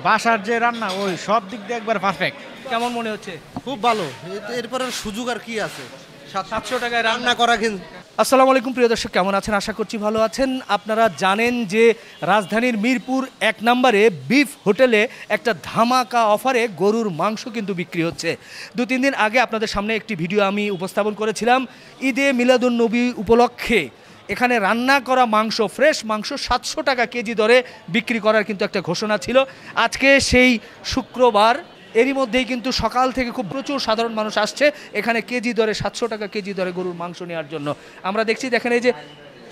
বাসার যে রান্না ওই সব দিক দিয়ে একবার পারফেক্ট। কেমন মনে হচ্ছে? খুব ভালো। এরপরে সুযোগ আর কি আছে? 700 টাকায় রান্না করা কিন্তু। আসসালামু আলাইকুম প্রিয় দর্শক, কেমন আছেন? আশা করছি ভালো আছেন। আপনারা জানেন যে রাজধানীর মিরপুর 1 নম্বরে বিফ হোটেলে একটা ধামাকা অফারে গরুর মাংস কিন্তু বিক্রি হচ্ছে। 2-3 দিন আগে আপনাদের সামনে একটি ভিডিও আমি উপস্থাপন করেছিলাম। ঈদে মিলাদুন্নবী উপলক্ষে এখানে রান্না করা মাংস, ফ্রেশ মাংস 700 টাকা কেজি দরে বিক্রি করার কিন্তু একটা ঘোষণা ছিল। আজকে সেই শুক্রবার, এরই মধ্যেই কিন্তু সকাল থেকে খুব প্রচুর সাধারণ মানুষ আসছে এখানে কেজি দরে 700 টাকা কেজি দরে গরুর মাংস নেওয়ার জন্য। আমরা দেখছি, দেখেন এই যে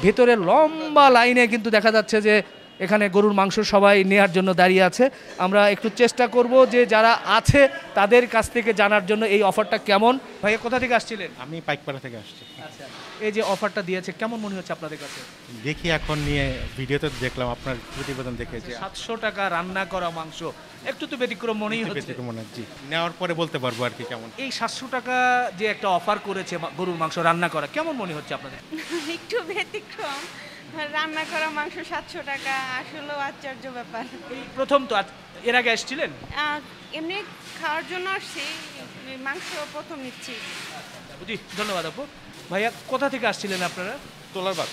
ভেতরে লম্বা লাইনে কিন্তু দেখা যাচ্ছে যে এখানে গরুর মাংস সবাই নেওয়ার জন্য দাঁড়িয়ে আছে। আমরা একটু চেষ্টা করব যে যারা আছে তাদের কাছ থেকে জানার জন্য এই অফারটা কেমন। ভাইয়া কোথা থেকে আসছিলেন? আমি পাইকপাড়া থেকে আসছি। আচ্ছা, এই যে অফারটা দিয়েছে কেমন মনে হচ্ছে আপনাদের কাছে? দেখি এখন নিয়ে ভিডিওতে দেখলাম আপনার প্রতিবেদন দেখে যে 700 টাকা রান্না করা মাংস একটু তো ব্যতিক্রম মনেই হচ্ছে। ব্যতিক্রম মনে হচ্ছে। নেওয়ার পরে বলতে পারবো আর কি কেমন। এই 700 টাকা যে একটা অফার করেছে গরুর মাংস রান্না করা, কেমন মনে হচ্ছে আপনাদের? একটু ব্যতিক্রম। রান্না করা মাংস 700 টাকা আসলেও আশ্চর্য ব্যাপার। প্রথম তো এর আগে আসছিলেন? এমনি খাওয়ার জন্য আসছি, মাংস প্রথম নিচ্ছি। বুঝি, ধন্যবাদ আপু। ভাইয়া কোথা থেকে আসছিলেন আপনারা? তোলারবাগ।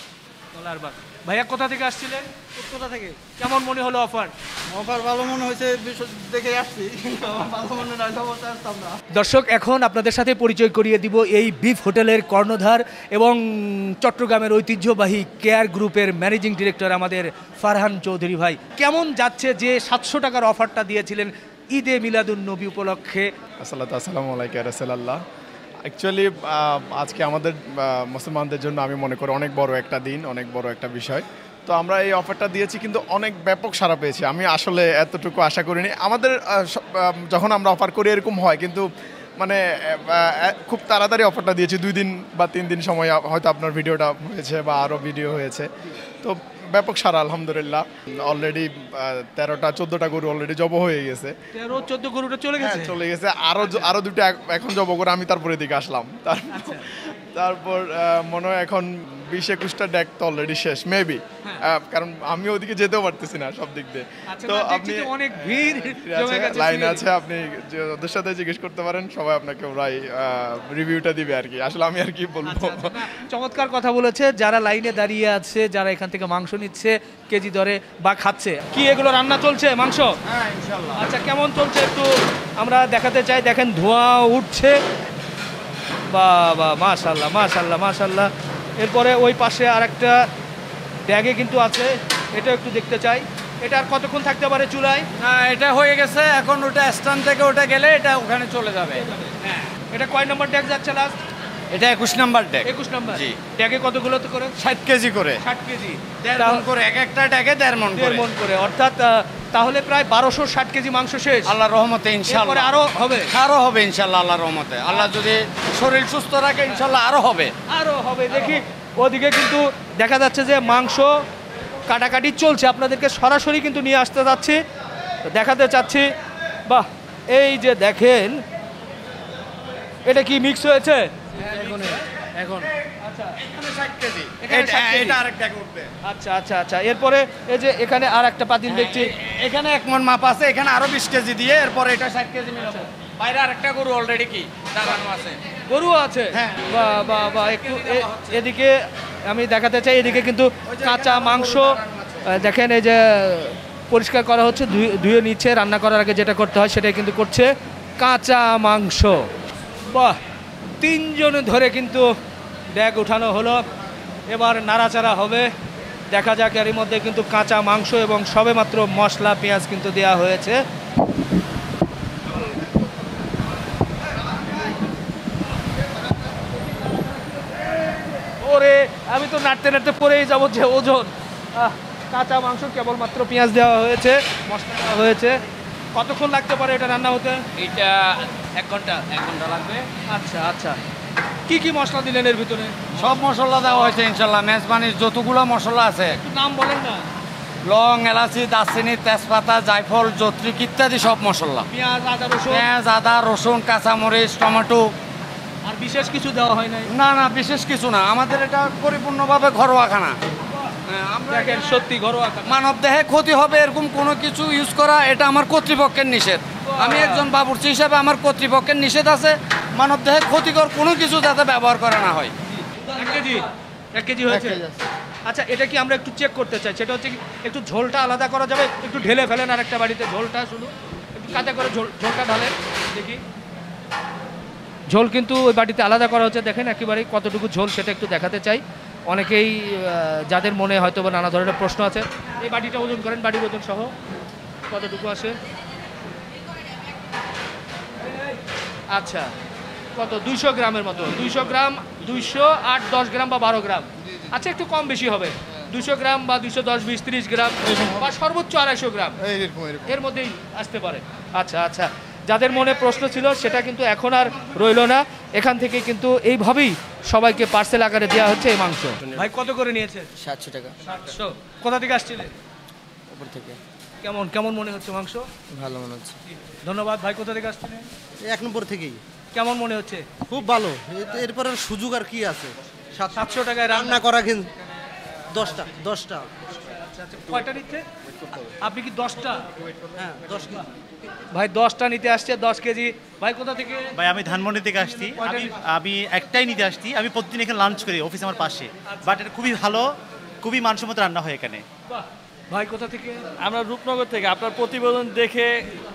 তোলারবাগ। ভাইয়া কোথা থেকে আসছিলেন? কোথা থেকে? কেমন মনে হলো অফার? অফার ভালো মনে হয়েছে দেখে আসছি। ভালো মনে নয় তো আসতাম না। দর্শক, এখন আপনাদের সাথে পরিচয় করিয়ে দিব এই বিফ হোটেলের কর্ণধার এবং চট্টগ্রামের ঐতিহ্যবাহী কেয়ার গ্রুপের ম্যানেজিং ডিরেক্টর আমাদের ফারহান চৌধুরী ভাই। কেমন যাচ্ছে যে 700 টাকার অফারটা দিয়েছিলেন ঈদে মিলাদুন্নবী উপলক্ষে? আসসালামু আলাইকুম রাসূলুল্লাহ। অ্যাকচুয়ালি আজকে আমাদের মুসলমানদের জন্য আমি মনে করি অনেক বড় একটা দিন, অনেক বড় একটা বিষয়। তো আমরা এই অফারটা দিয়েছি, কিন্তু অনেক ব্যাপক সাড়া পেয়েছি। আমি আসলে এতটুকু আশা করিনি। আমাদের যখন আমরা অফার করি এরকম হয়, কিন্তু মানে খুব তাড়াতাড়ি অফারটা দিয়েছি। 2 দিন বা 3 দিন সময় হয়তো আপনার ভিডিওটা হয়েছে বা আরও ভিডিও হয়েছে। তো ব্যাপক সারা আলহামদুলিল্লাহ। অলরেডি 13টা 14টা গরু অলরেডি জব হয়ে গেছে। 13-14 গরুটা চলে গেছে? চলে গেছে। আরো দুটো এখন জব করে আমি তারপরে এদিকে আসলাম। তারপর মনে হয় এখন 20-21টা ডেক তো অলরেডি শেষ মেবি, কারণ আমি ওদিকে যেতেও পারতেছি না সব দিক দিয়ে। তো আপনি অনেক ভিড় জমে গেছে, লাইন আছে, আপনি ওদের সাথে জিজ্ঞেস করতে পারেন, সবাই আপনাকে ওরাই রিভিউটা দিবে আর কি। আসলে আমি আর কি বলবো। চমৎকার কথা বলেছে। যারা লাইনে দাঁড়িয়ে আছে, যারা এখান থেকে মাংস নিচ্ছে কেজি দরে বা খাচ্ছে, কি এগুলো রান্না চলছে মাংস? হ্যাঁ ইনশাআল্লাহ। আচ্ছা, কেমন চলছে একটু আমরা দেখাতে চাই। দেখেন ধোঁয়া উঠছে, বা মাশাআল্লাহ মাশাআল্লাহ মাশাআল্লাহ। এরপরে ওই পাশে আরেকটা ব্যাগে কিন্তু আছে, এটা একটু দেখতে চাই। এটা আর কতক্ষণ থাকতে পারে চুলায়? না, এটা হয়ে গেছে। এখন ওটা স্ট্যান্ড থেকে ওটা গেলে এটা ওখানে চলে যাবে। হ্যাঁ। এটা কয় নম্বর ড্যাগ যাচ্ছে লাস্ট? এটা 21 নাম্বার ডেক। 21 নম্বর। জি। ড্যাগে কতগুলো তো করে? 60 কেজি করে। 60 কেজি। 1.5 মণ করে, এক একটা ডেকে 1.5 মণ করে। 1.5 মণ করে, অর্থাৎ তাহলে প্রায় 1260 কেজি মাংস শেষ। আল্লাহর রহমতে এরপরে ইনশাআল্লাহ আরো হবে? আরো হবে ইনশাআল্লাহ, আল্লাহর রহমতে। আল্লাহ যদি শরীর সুস্থ রাখে ইনশাআল্লাহ আরো হবে। আরো হবে। দেখি ওদিকে কিন্তু দেখা যাচ্ছে যে মাংস কাটাকাটি চলছে। আপনাদেরকে সরাসরি কিন্তু নিয়ে আসতে যাচ্ছি, দেখাতে চাচ্ছি। বাহ, এই যে দেখেন, এটা কি মিক্স হয়েছে এখন? আচ্ছা, এখানে 60 কেজি। এখানে 60 কেজি। এটা আরেক ডেক উঠবে। আচ্ছা আচ্ছা আচ্ছা। এরপরে এই যে এখানে আর একটা পাতিল দেখছি, এখানে 1 মণ মাপ আছে, এখানে আরো 20 কেজি দিয়ে এরপর এটা 60 কেজি মিলাবো। বাইরে আরেকটা গরু অলরেডি কি দাঁড়ানো আছে। গরু আছে? হ্যাঁ। বা একটু এদিকে আমি দেখাতে চাই। এদিকে কিন্তু কাঁচা মাংস দেখেন, এই যে পরিষ্কার করা হচ্ছে, ধুয়ে নিচ্ছে। রান্না করার আগে যেটা করতে হয় সেটাই কিন্তু করছে। কাঁচা মাংস, বাহ, 3 জন ধরে কিন্তু ব্যাগ উঠানো হলো। এবার নাড়াচাড়া হবে, দেখা যাক। এর মধ্যে কিন্তু কাঁচা মাংস এবং সবেমাত্র মশলা পেঁয়াজ কিন্তু দেওয়া হয়েছে। ওরে, আমি তো নাড়তে নাড়তে পরেই যাবো যে ওজন। কাঁচা মাংস, কেবলমাত্র পেঁয়াজ দেওয়া হয়েছে, মশলা দেওয়া হয়েছে। কতক্ষণ লাগতে পারে এটা রান্না হতে? এটা 1 ঘন্টা লাগবে। আচ্ছা আচ্ছা। কি কি মশলা দিলেন এর ভিতরে? সব মশলা দেওয়া হয়েছে ইনশাআল্লাহ। মেজবানির যতগুলো মশলা আছে, একটু নাম বলেন না। লং, এলাচি, দারচিনি, তেজপাতা, জায়ফল, জত্রিক ইত্যাদি সব মশলা। পেঁয়াজ, আদা, রসুন? পেঁয়াজ, আদা, রসুন, কাঁচামরিচ, টমেটো। আর বিশেষ কিছু দেওয়া হয় নাই? না না, বিশেষ কিছু না। আমাদের এটা পরিপূর্ণভাবে ঘরোয়া খানা। দেখেন সত্যি ঘরোয়া খাবার। মানব দেহে ক্ষতি হবে এরকম কোনো কিছু ইউজ করা এটা আমার কর্তৃপক্ষের নিষেধ। আমি একজন বাবুর্চি হিসাবে আমার কর্তৃপক্ষের নিষেধ আছে মানব দেহে ক্ষতিকর কোনো কিছু যাতে ব্যবহার করা না হয়। 1 কেজি হয়েছে। আচ্ছা এটা কি আমরা একটু চেক করতে চাই, সেটা হচ্ছে কি একটু ঝোলটা আলাদা করা যাবে, একটু ঢেলে ফেলেন আর একটা বাড়িতে ঝোলটা শুধু একটু কাঁচা করে ঝোলটা ঢালেন দেখি। ঝোল কিন্তু ওই বাটিতে আলাদা করা হচ্ছে, দেখেন একেবারে কতটুকু ঝোল সেটা একটু দেখাতে চাই। অনেকেই যাদের মনে হয়তো বা নানা ধরনের প্রশ্ন আছে, এই বাটিটা ওজন করেন, বাটির ওজন সহ কতটুকু আসে। আচ্ছা কত 200 গ্রামের মতো, 200 গ্রাম, 200 8 10 গ্রাম বা 12 গ্রাম, আচ্ছা একটু কম বেশি হবে, 200 গ্রাম বা 210 20 30 গ্রাম বা সর্বোচ্চ 250 গ্রাম এর মধ্যেই আসতে পারে। আচ্ছা আচ্ছা, যাদের মনে প্রশ্ন ছিল সেটা কিন্তু এখন আর রইলো না, এখান থেকে কিন্তু এইভাবেই সবাইকে পার্সেল আকারে দেওয়া হচ্ছে এই মাংস। ভাই কত করে নিয়েছে? 700 টাকা। 700। কোথা থেকে আসছিলেন? উপর থেকে। কেমন কেমন মনে হচ্ছে মাংস? ভালো মনে হচ্ছে। ধন্যবাদ। ভাই কোথা থেকে আসছিলেন? 1 নম্বর থেকেই। কেমন মনে হচ্ছে? খুব ভালো। এরপর আর সুযোগ আর কি আছে? 700 টাকায় রান্না করা কিন্তু 10টা। আচ্ছা আচ্ছা, কয়টা নিচ্ছে আপনি? কি 10টা? হ্যাঁ 10 কেজি। ভাই 10টা নিতে আসছে 10 কেজি। ভাই কোথা থেকে? ভাই আমি ধানমন্ডি থেকে আসছি। আমি একটাই নিতে আসছি। আমি প্রতিদিন এখানে লাঞ্চ করি, অফিস আমার পাশে, বাট এটা খুবই ভালো, খুবই মানসম্মত রান্না হয় এখানে। বাহ। ভাই কোথা থেকে? আমরা রূপনগর থেকে। আপনার প্রতিবেদন দেখে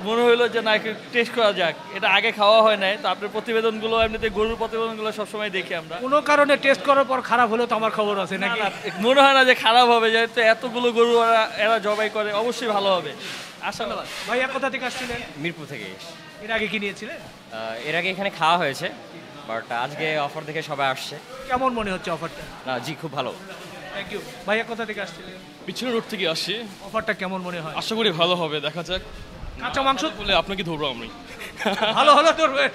মনে হলো যে না একটু টেস্ট করা যাক, এটা আগে খাওয়া হয় নাই, তো আপনার প্রতিবেদনগুলো এমনিতে গরুর প্রতিবেদনগুলো সবসময় দেখি আমরা। কোনো কারণে টেস্ট করার পর খারাপ হলে তো আমার খবর আছে নাকি? মনে হয় না যে খারাপ হবে, যেহেতু এতগুলো গরু এরা জবাই করে, অবশ্যই ভালো হবে আশা। ভাইয়া কোথা থেকে আসছিলেন? মিরপুর থেকে। এর আগে কি নিয়েছিলেন? এর আগে এখানে খাওয়া হয়েছে, বাট আজকে অফার দেখে সবাই আসছে। কেমন মনে হচ্ছে অফারটা? না জি, খুব ভালো। Thank you. ভাইয়া কোথা থেকে আসছিলেন? পিছনের রোড থেকে আসছি। অফারটা কেমন মনে হয়? আশা করি ভালো হবে, দেখা যাক। কাঁচা মাংস বলে আপনাকে ধরবো আমি। ভালো হলো ধরবে।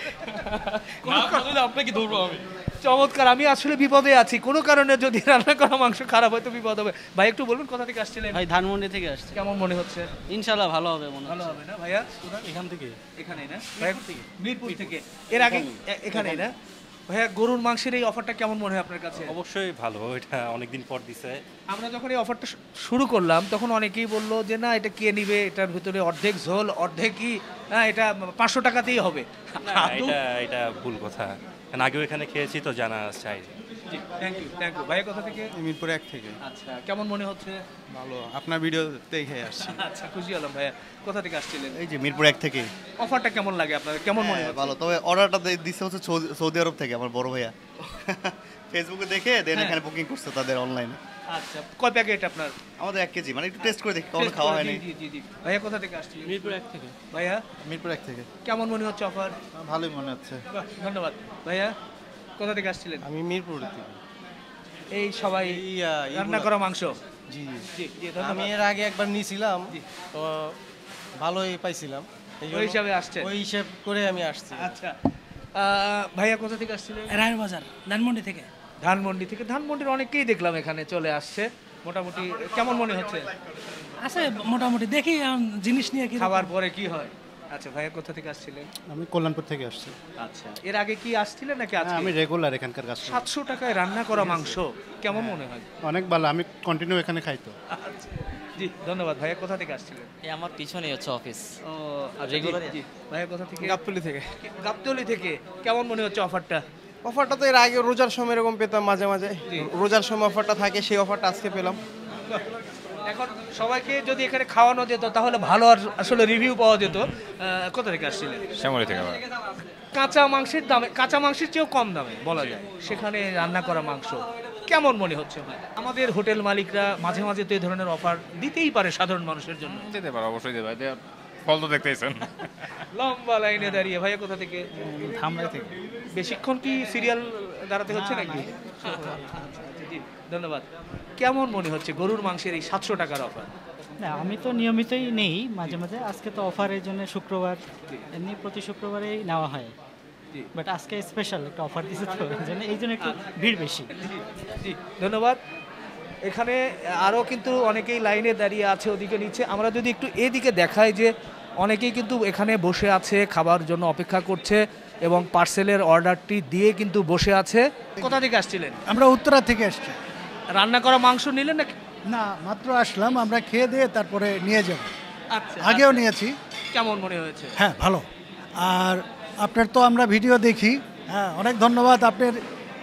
আপনাকে ধরবো আমি। চমৎকার। আমি আসলে বিপদে আছি, কোনো কারণে যদি রান্না করা মাংস খারাপ হয় তো বিপদ হবে। ভাই একটু বলুন কোথা থেকে আসছিলেন? ভাই ধানমন্ডি থেকে আসছে। কেমন মনে হচ্ছে? ইনশাআল্লাহ ভালো হবে মনে হয়। ভালো হবে না ভাইয়া? এখান থেকে। এখানেই না ভাইয়া? মিরপুর থেকে। এর আগে এখানেই না ভাইয়া? গরুর মাংসের এই অফারটা কেমন মনে হয় আপনার কাছে? অবশ্যই ভালো, এটা অনেকদিন পর দিছে। আমরা যখন এই অফারটা শুরু করলাম তখন অনেকেই বললো যে না এটা কে নিবে, এটার ভিতরে অর্ধেক ঝোল অর্ধেক কি, হ্যাঁ এটা 500 টাকাতেই হবে। এটা ভুল কথা, কারণ আগেও এখানে খেয়েছি তো জানা চাই। Thank you thank you. ভাইয়া কোথা থেকে? মিরপুর 1 থেকে। আচ্ছা কেমন মনে হচ্ছে? ভালো, আপনার ভিডিও দেখে আসছি। আচ্ছা খুশি হলাম। ভাইয়া কোথা থেকে আসছিলেন? এই যে মিরপুর 1 থেকে। অফারটা কেমন লাগে আপনাদের, কেমন মনে হয়? ভালো, তবে অর্ডারটা দিচ্ছে হচ্ছে সৌদি আরব থেকে আমার বড় ভাইয়া। ফেসবুকে দেখে দেন এখানে বুকিং করছে তাদের অনলাইনে। আচ্ছা কয় প্যাকেট আপনার? আমাদের 1 কেজি, মানে একটু টেস্ট করে দেখি, কখনো খাওয়া হয়নি। জি জি জি। ভাইয়া কোথা থেকে আসছিলেন? মিরপুর 1 থেকে। ভাইয়া মিরপুর 1 থেকে। কেমন মনে হচ্ছে অফার? ভালোই মনে হচ্ছে। বাহ, ধন্যবাদ। ভাইয়া কোথা থেকে আসছিলেন? আমি মিরপুর থেকে। এই সবাই রান্না করা মাংস। জি জি জি আমি ধন্যবাদ। এর আগে একবার নিয়েছিলাম, তো ভালোই পাইছিলাম, ওই হিসাবে আসছেন? ওই হিসাব করে আমি আসছি। আচ্ছা ভাইয়া কোথা থেকে আসছিলেন? রায়েরবাজার, ধানমন্ডি থেকে। ধানমন্ডি থেকে। ধানমন্ডির অনেকেই দেখলাম এখানে চলে আসছে। মোটামুটি কেমন মনে হচ্ছে? আছে মোটামুটি, দেখি জিনিস নিয়ে কি খাবার পরে কি হয়। আচ্ছা ভাইয়া কোথা থেকে আসছিলেন? আমি কল্যাণপুর থেকে আসছি। আচ্ছা এর আগে কি আসছিলেন নাকি আজকে? আমি রেগুলার এখানকার কাস্টমার। 700 টাকায় রান্না করা মাংস কেমন মনে হয়? অনেক ভালো, আমি কন্টিনিউ এখানে খাই তো। আচ্ছা জি ধন্যবাদ। ভাইয়া কোথা থেকে আসছিলেন? এই আমার পিছনেই হচ্ছে অফিস। ও রেগুলার। জি ভাইয়া কোথা থেকে? গাবতলী থেকে। গাবতলী থেকে। কেমন মনে হচ্ছে অফারটা? অফারটা তো এর আগে রোজার সময় এরকম পেতাম মাঝে মাঝে, রোজার সময় অফারটা থাকে, সেই অফারটা আজকে পেলাম। এখন সবাইকে যদি এখানে খাওয়ানো যেত তাহলে ভালো আর আসলে রিভিউ পাওয়া যেত। কোথা থেকে আসছিলেন? শ্যামলী থেকে। কাঁচা মাংসের দামে, কাঁচা মাংসের চেয়েও কম দামে বলা যায়, সেখানে রান্না করা মাংস কেমন মনে হচ্ছে? আমাদের হোটেল মালিকরা মাঝে মাঝে তো এই ধরনের অফার দিতেই পারে সাধারণ মানুষের জন্য। দিতে পারে, অবশ্যই দিতে পারে, ফল তো দেখতেইছেন। লম্বা লাইনে দাঁড়িয়ে। ভাইয়া কোথা থেকে? ধামরাই থেকে। বেশিক্ষণ কি সিরিয়াল দাঁড়াতে হচ্ছে নাকি? জি ধন্যবাদ। কেমন মনে হচ্ছে গরুর মাংসের এই 700 টাকার অফার? না আমি তো নিয়মিতই নেই মাঝে মাঝে, আজকে তো অফারের জন্য শুক্রবার, এমনি প্রতি শুক্রবারেই নেওয়া হয়, বাট আজকে স্পেশাল একটা অফার দিচ্ছে তো এই জন্য একটু ভিড় বেশি। জি ধন্যবাদ। এখানে আরও কিন্তু অনেকেই লাইনে দাঁড়িয়ে আছে ওদিকে নিচে। আমরা যদি একটু এদিকে দেখাই যে অনেকেই কিন্তু এখানে বসে আছে, খাবার জন্য অপেক্ষা করছে এবং পার্সেলের অর্ডারটি দিয়ে কিন্তু বসে আছে। কোথা থেকে আসছিলেন? আমরা উত্তরা থেকে আসছি। রান্না করা মাংস নিলেন নাকি? না মাত্র আসলাম, আমরা খেয়ে দিয়ে তারপরে নিয়ে যাব। আচ্ছা, আগেও আচ্ছা। নিয়েছি। কেমন মনে হয়েছে? হ্যাঁ ভালো। আর আপনার তো আমরা ভিডিও দেখি, হ্যাঁ অনেক ধন্যবাদ। আপনার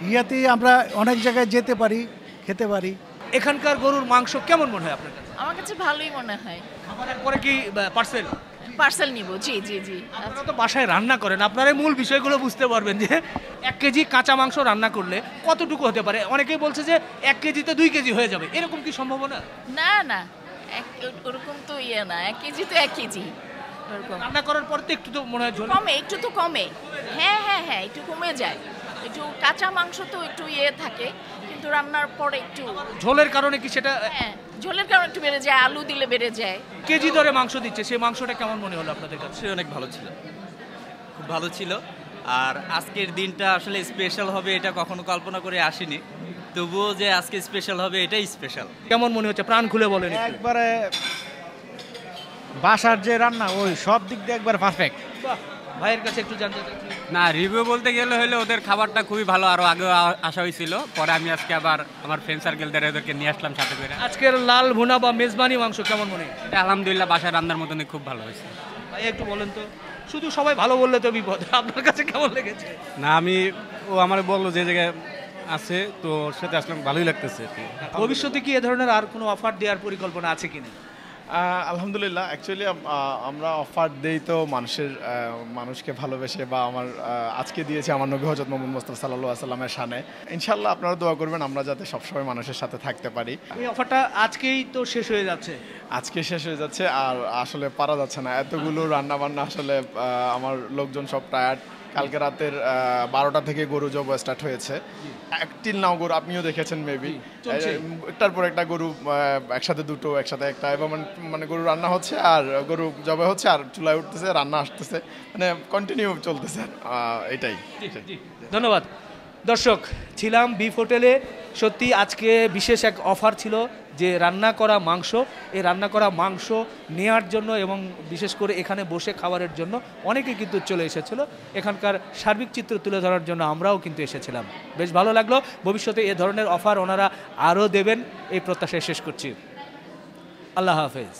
ইয়াতেই আমরা অনেক জায়গায় যেতে পারি, খেতে পারি। এখানকার গরুর মাংস কেমন মনে হয় আপনার কাছে? আমার কাছে ভালোই মনে হয়। খাবারের পরে কি পার্সেল? পার্সেল নিব, জি জি জি। আপনারা তো বাসায় রান্না করেন, আপনারা মূল বিষয়গুলো বুঝতে পারবেন যে 1 কেজি কাঁচা মাংস রান্না করলে কতটুকু হতে পারে। অনেকেই বলছে যে 1 কেজিতে 2 কেজি হয়ে যাবে, এরকম কি সম্ভাবনা? না না, ওরকম তো ইয়ে না, 1 কেজি তো 1 কেজি। রান্না করার পর তো একটু তো মনে হয় ঝোল কমে, একটু তো কমে। হ্যাঁ হ্যাঁ হ্যাঁ, একটু কমে যায়। একটু কাঁচা মাংস তো একটু ইয়ে থাকে, কিন্তু রান্নার পরে একটু ঝোলের কারণে কি সেটা? হ্যাঁ, ঝোলের কারণে একটু বেড়ে যায়, আলু দিলে বেড়ে যায়। কেজি ধরে মাংস দিচ্ছে, সেই মাংসটা কেমন মনে হলো আপনাদের কাছে? অনেক ভালো ছিল, খুব ভালো ছিল। আর আজকের দিনটা আসলে স্পেশাল হবে এটা কখনো কল্পনা করে আসিনি, তবুও যে আজকে স্পেশাল হবে এটাই স্পেশাল। কেমন মনে হচ্ছে, প্রাণ খুলে বলেন। একবারে বাসার যে রান্না ওই সব দিক দিয়ে একবার পারফেক্ট। ভাইয়ের কাছে একটু জানতে চাচ্ছি। না, রিভিউ বলতে গেলে হলে ওদের খাবারটা খুবই ভালো, আরো আগে আসা হয়েছিল, পরে আমি আজকে আবার আমার ফ্রেন্ড সার্কেলদের ওদেরকে নিয়ে আসলাম সাথে করে। আজকের লাল ভুনা বা মেজবানি মাংস কেমন মনে হয়? এটা আলহামদুলিল্লাহ বাসায় রান্নার মতনই খুব ভালো হয়েছে। ভাই একটু বলেন তো, শুধু সবাই ভালো বললে তো বিপদ, আপনার কাছে কেমন লেগেছে? না ও আমার বললো যে জায়গায় আছে তো ওর সাথে আসলাম, ভালোই লাগতেছে। ভবিষ্যতে কি এ ধরনের আর কোনো অফার দেওয়ার পরিকল্পনা আছে কিনা? আলহামদুলিল্লাহ, অ্যাকচুয়ালি আমরা অফার দেই তো মানুষকে ভালোবেসে, বা আমার আজকে দিয়েছি আমার নবী হযরত মুহাম্মদ মুস্তাফা সাল্লাল্লাহু আলাইহি ওয়াসাল্লামের শানে। ইনশাআল্লাহ আপনারা দোয়া করবেন আমরা যাতে সবসময় মানুষের সাথে থাকতে পারি। এই অফারটা আজকেই তো শেষ হয়ে যাচ্ছে। আজকে শেষ হয়ে যাচ্ছে, আর আসলে পারা যাচ্ছে না, এতগুলো রান্না বান্না আসলে আমার লোকজন সব টায়ার্ড। কালকে রাতের 12টা থেকে গরু জব স্টার্ট হয়েছে। টিল নাও গরু আপনিও দেখেছেন মেবি, একটার পর একটা গরু, একসাথে দুটো, একসাথে একটা, এবং মানে গরু রান্না হচ্ছে আর গরু জবে হচ্ছে আর চুলায় উঠতেছে, রান্না আসতেছে, মানে কন্টিনিউ চলতেছে। এটাই। ধন্যবাদ। দর্শক, ছিলাম বিফ হোটেলে। সত্যি আজকে বিশেষ এক অফার ছিল যে রান্না করা মাংস, এই রান্না করা মাংস নেয়ার জন্য এবং বিশেষ করে এখানে বসে খাবারের জন্য অনেকেই কিন্তু চলে এসেছিল। এখানকার সার্বিক চিত্র তুলে ধরার জন্য আমরাও কিন্তু এসেছিলাম। বেশ ভালো লাগলো। ভবিষ্যতে এ ধরনের অফার ওনারা আরও দেবেন এই প্রত্যাশায় শেষ করছি। আল্লাহ হাফেজ।